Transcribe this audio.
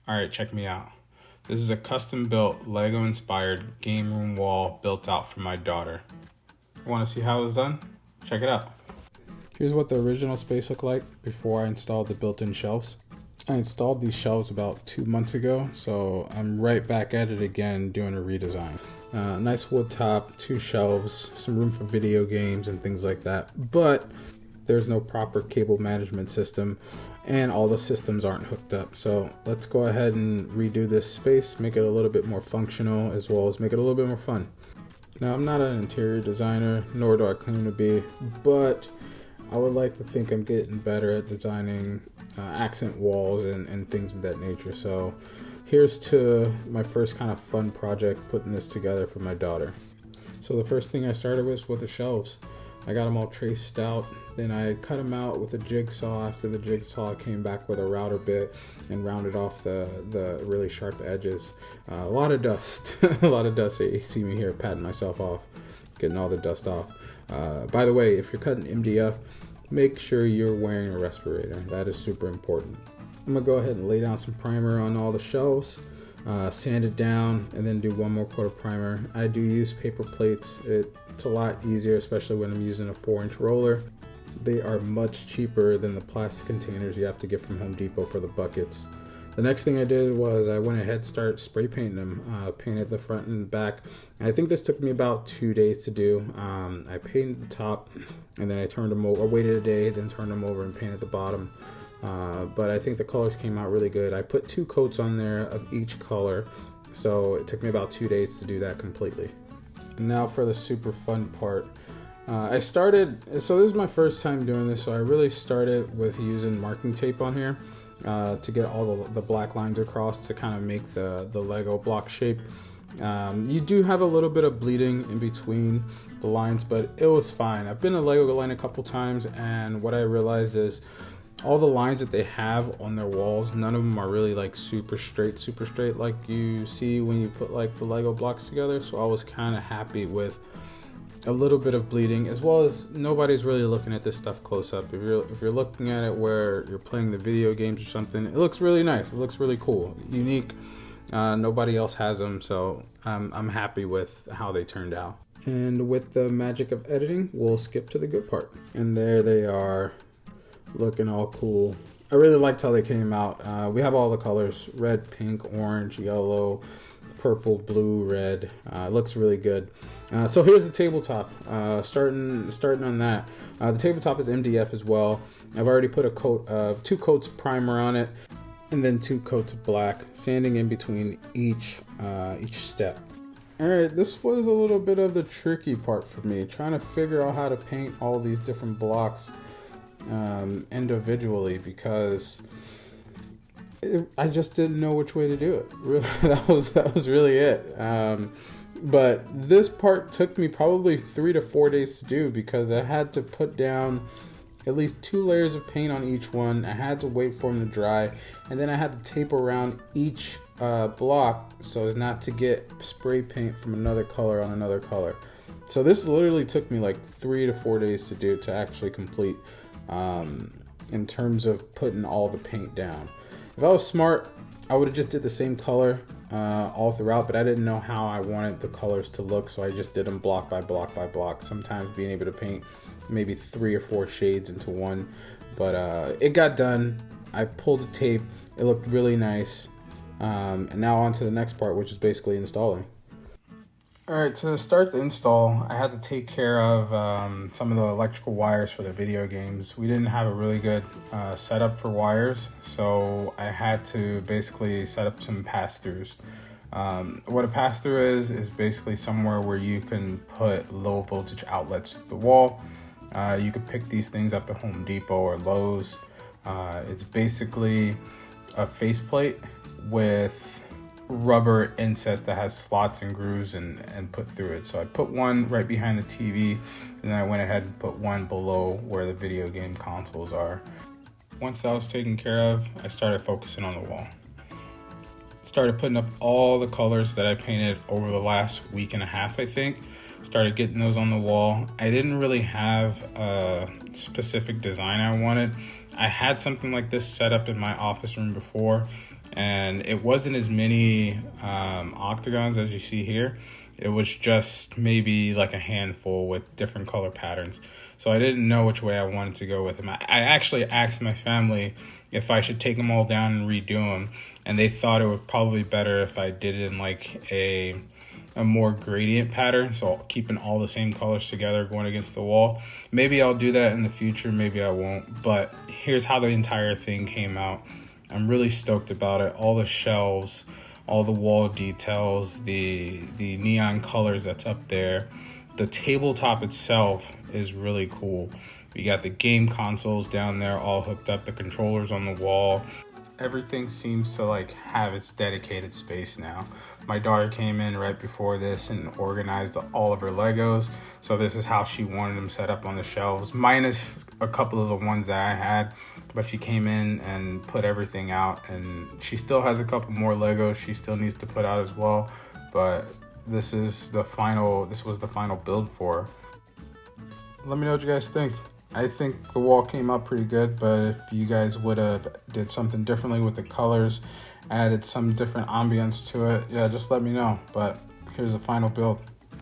All right, check me out. This is a custom built Lego inspired game room wall built out for my daughter. Want to see how it was done? Check it out. Here's what the original space looked like before I installed the built-in shelves. I installed these shelves about 2 months ago, so I'm right back at it again doing a redesign. Nice wood top, 2 shelves, some room for video games and things like that, but there's no proper cable management system and all the systems aren't hooked up. So let's go ahead and redo this space, make it a little bit more functional as well as make it a little bit more fun. Now, I'm not an interior designer, nor do I claim to be, but I would like to think I'm getting better at designing accent walls and things of that nature. So here's to my first kind of fun project, putting this together for my daughter. So the first thing I started with the shelves. I got them all traced out, then I cut them out with a jigsaw. After the jigsaw, I came back with a router bit and rounded off the really sharp edges. A lot of dust, a lot of dust. You see me here patting myself off, getting all the dust off. By the way, if you're cutting MDF, make sure you're wearing a respirator. That is super important. I'm gonna go ahead and lay down some primer on all the shelves, sand it down, and then do one more coat of primer. I do use paper plates. It's a lot easier, especially when I'm using a 4-inch roller. They are much cheaper than the plastic containers you have to get from Home Depot for the buckets. The next thing I did was I went ahead and started spray painting them, painted the front and back. And I think this took me about 2 days to do. I painted the top and then I turned them over, I waited a day, then turned them over and painted the bottom. But I think the colors came out really good. I put 2 coats on there of each color, so it took me about 2 days to do that completely. And now for the super fun part. So this is my first time doing this, so I really started with using marking tape on here to get all the black lines across to kind of make the Lego block shape. You do have a little bit of bleeding in between the lines, but it was fine. I've been to Lego line a couple times, and what I realized is all the lines that they have on their walls, none of them are really like super straight like you see when you put like the Lego blocks together. So I was kind of happy with a little bit of bleeding, as well as nobody's really looking at this stuff close up. If you're looking at it where you're playing the video games or something, it looks really nice. It looks really cool, unique. Nobody else has them, so I'm happy with how they turned out. And with the magic of editing, we'll skip to the good part. And there they are, looking all cool. I really liked how they came out. We have all the colors: red, pink, orange, yellow, purple, blue, red. It looks really good. So here's the tabletop. Starting on that. The tabletop is MDF as well. I've already put 2 coats of primer on it, and then 2 coats of black, sanding in between each step. All right, this was a little bit of the tricky part for me, trying to figure out how to paint all these different blocks individually, because I just didn't know which way to do it. Really, that was really it. But this part took me probably 3 to 4 days to do, because I had to put down at least 2 layers of paint on each one. I had to wait for them to dry, and then I had to tape around each block so as not to get spray paint from another color on another color. So this literally took me like 3 to 4 days to do, to actually complete, in terms of putting all the paint down. If I was smart, I would have just did the same color all throughout, but I didn't know how I wanted the colors to look, so I just did them block by block by block, sometimes being able to paint maybe 3 or 4 shades into one. But it got done. I pulled the tape. It looked really nice. And now on to the next part, which is basically installing. Alright, to start the install, I had to take care of some of the electrical wires for the video games. We didn't have a really good setup for wires, so I had to basically set up some pass-throughs. What a pass-through is basically somewhere where you can put low voltage outlets to the wall. You could pick these things up at Home Depot or Lowe's. It's basically a faceplate with rubber insets that has slots and grooves and put through it. So I put one right behind the TV, and then I went ahead and put one below where the video game consoles are. Once that was taken care of, I started focusing on the wall. Started putting up all the colors that I painted over the last week and a half, I think. Started getting those on the wall. I didn't really have a specific design I wanted. I had something like this set up in my office room before, and it wasn't as many octagons as you see here. It was just maybe like a handful with different color patterns. So I didn't know which way I wanted to go with them. I actually asked my family if I should take them all down and redo them, and they thought it would probably be better if I did it in like a more gradient pattern, so keeping all the same colors together going against the wall. Maybe I'll do that in the future, maybe I won't, but here's how the entire thing came out. I'm really stoked about it. All the shelves, all the wall details, the neon colors that's up there. The tabletop itself is really cool. We got the game consoles down there all hooked up, the controllers on the wall. Everything seems to like have its dedicated space now. My daughter came in right before this and organized all of her Legos. So this is how she wanted them set up on the shelves, minus a couple of the ones that I had. But she came in and put everything out, and she still has a couple more Legos she still needs to put out as well. But this was the final build for her. Let me know what you guys think. I think the wall came out pretty good, but if you guys would have did something differently with the colors, added some different ambience to it, yeah, just let me know. But here's the final build.